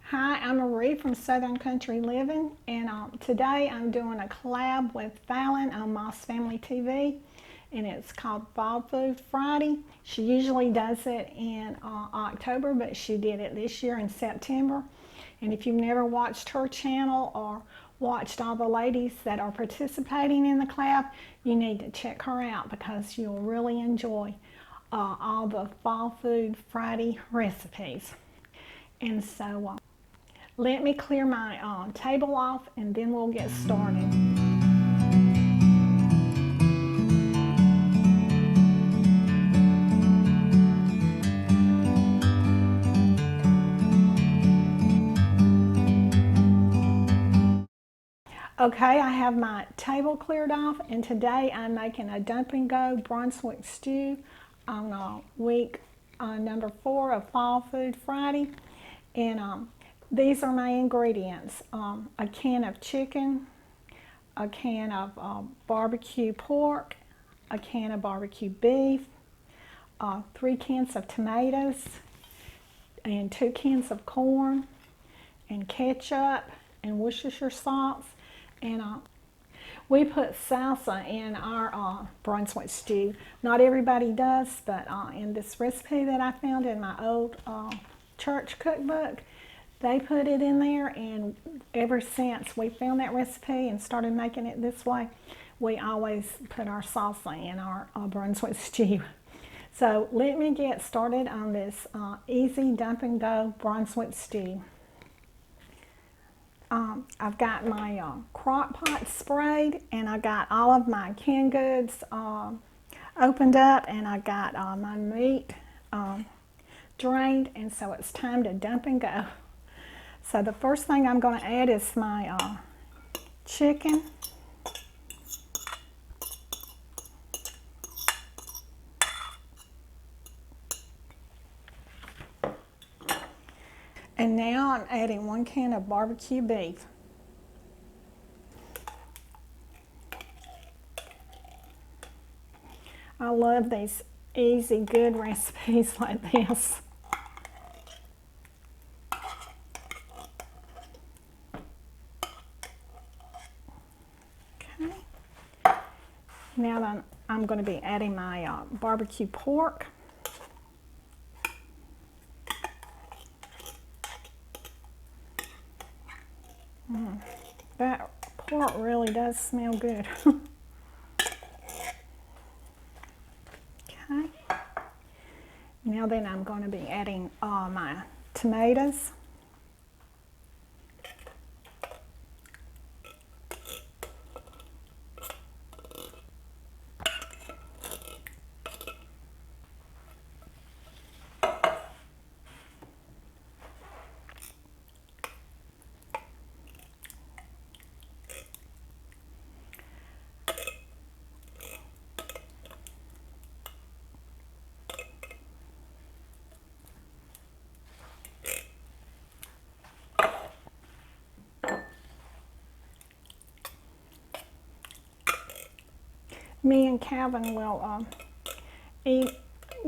Hi, I'm Marie from Southern Country Living, and today I'm doing a collab with Falon on Moss Family TV, and it's called Fall Food Friday. She usually does it in October, but she did it this year in September. And if you've never watched her channel or watched all the ladies that are participating in the collab, you need to check her out because you'll really enjoy all the Fall Food Friday recipes. And so let me clear my table off and then we'll get started. Okay, I have my table cleared off, and today I'm making a dump and go Brunswick Stew on week number 4 of Fall Food Friday. And these are my ingredients: a can of chicken, a can of barbecue pork, a can of barbecue beef, 3 cans of tomatoes, and 2 cans of corn, and ketchup, and Worcestershire sauce. And we put salsa in our Brunswick stew. Not everybody does, but in this recipe that I found in my old church cookbook, they put it in there, and ever since we found that recipe and started making it this way, we always put our salsa in our Brunswick stew. So let me get started on this easy dump and go Brunswick stew. I've got my crock pot sprayed, and I got all of my canned goods opened up, and I got my meat drained, and so it's time to dump and go. So the first thing I'm going to add is my chicken. And now I'm adding 1 can of barbecue beef. I love these easy, good recipes like this. Okay. Now then, I'm going to be adding my barbecue pork. That pork really does smell good. Okay. Now then, I'm going to be adding my tomatoes. Me and Calvin will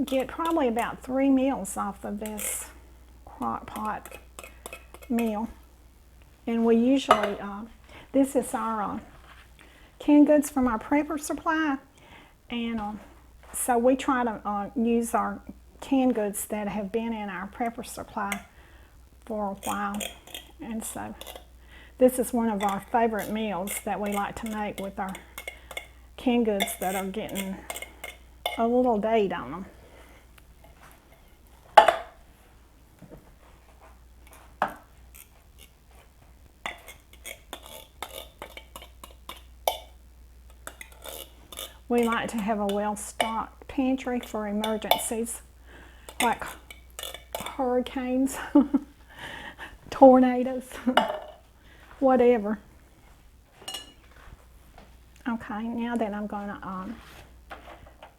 get probably about 3 meals off of this crock pot meal. And we usually, this is our canned goods from our prepper supply, and so we try to use our canned goods that have been in our prepper supply for a while. And so this is one of our favorite meals that we like to make with our canned goods that are getting a little date on them. We like to have a well-stocked pantry for emergencies like hurricanes, tornadoes, whatever. Okay, now then I'm going to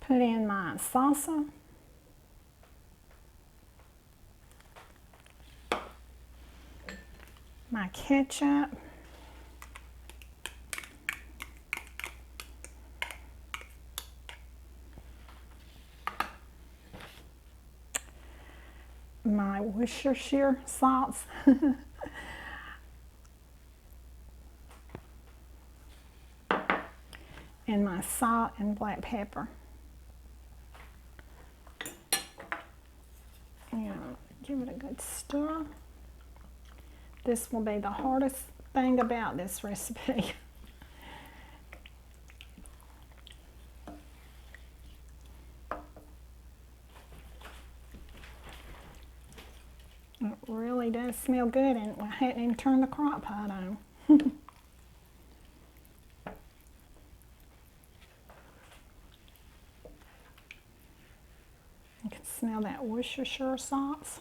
put in my salsa. My ketchup. My Worcestershire sauce. and my salt and black pepper. And give it a good stir. This will be the hardest thing about this recipe. It really does smell good, and I hadn't even turned the crock pot on. You can smell that Worcestershire sauce.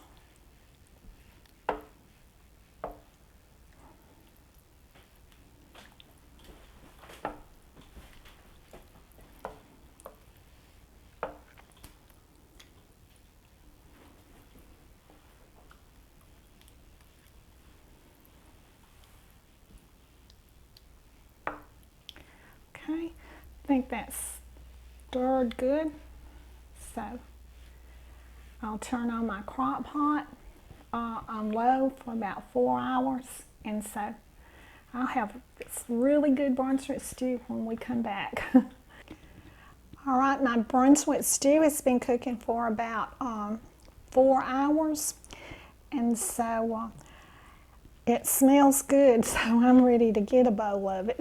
Okay, I think that's stirred good. So I'll turn on my crock pot on low for about 4 hours, and so I'll have this really good Brunswick stew when we come back. All right, my Brunswick stew has been cooking for about 4 hours, and so it smells good, so I'm ready to get a bowl of it.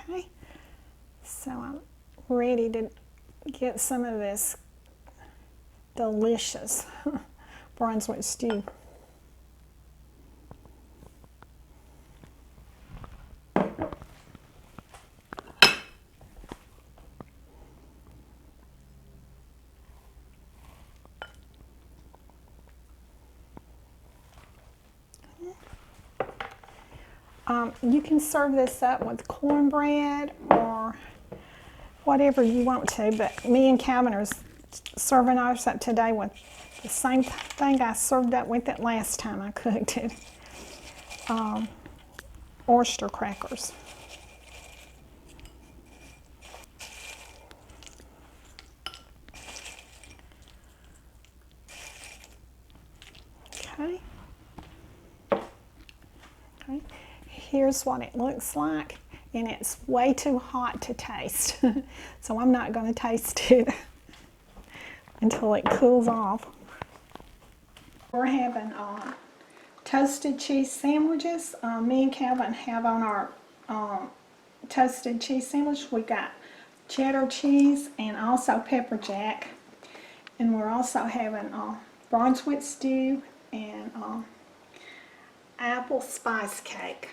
Okay, so I'm ready to get some of this delicious Brunswick stew. You can serve this up with cornbread or whatever you want to, but me and Calvin are serving ours up today with the same thing I served up with it last time I cooked it. Oyster crackers. Okay. Okay. Here's what it looks like, and it's way too hot to taste. So I'm not going to taste it until it cools off. We're having toasted cheese sandwiches. Me and Calvin have on our toasted cheese sandwich, we got cheddar cheese and also pepper jack. And we're also having Brunswick stew and apple spice cake,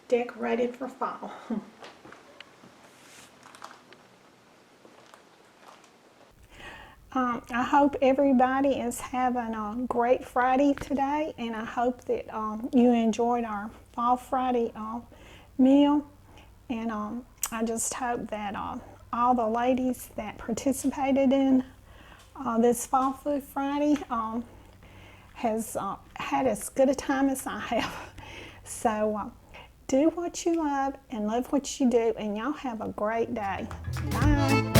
decorated for fall. I hope everybody is having a great Friday today, and I hope that you enjoyed our Fall Friday meal. And I just hope that all the ladies that participated in this Fall Food Friday has had as good a time as I have. So do what you love and love what you do, and y'all have a great day. Bye.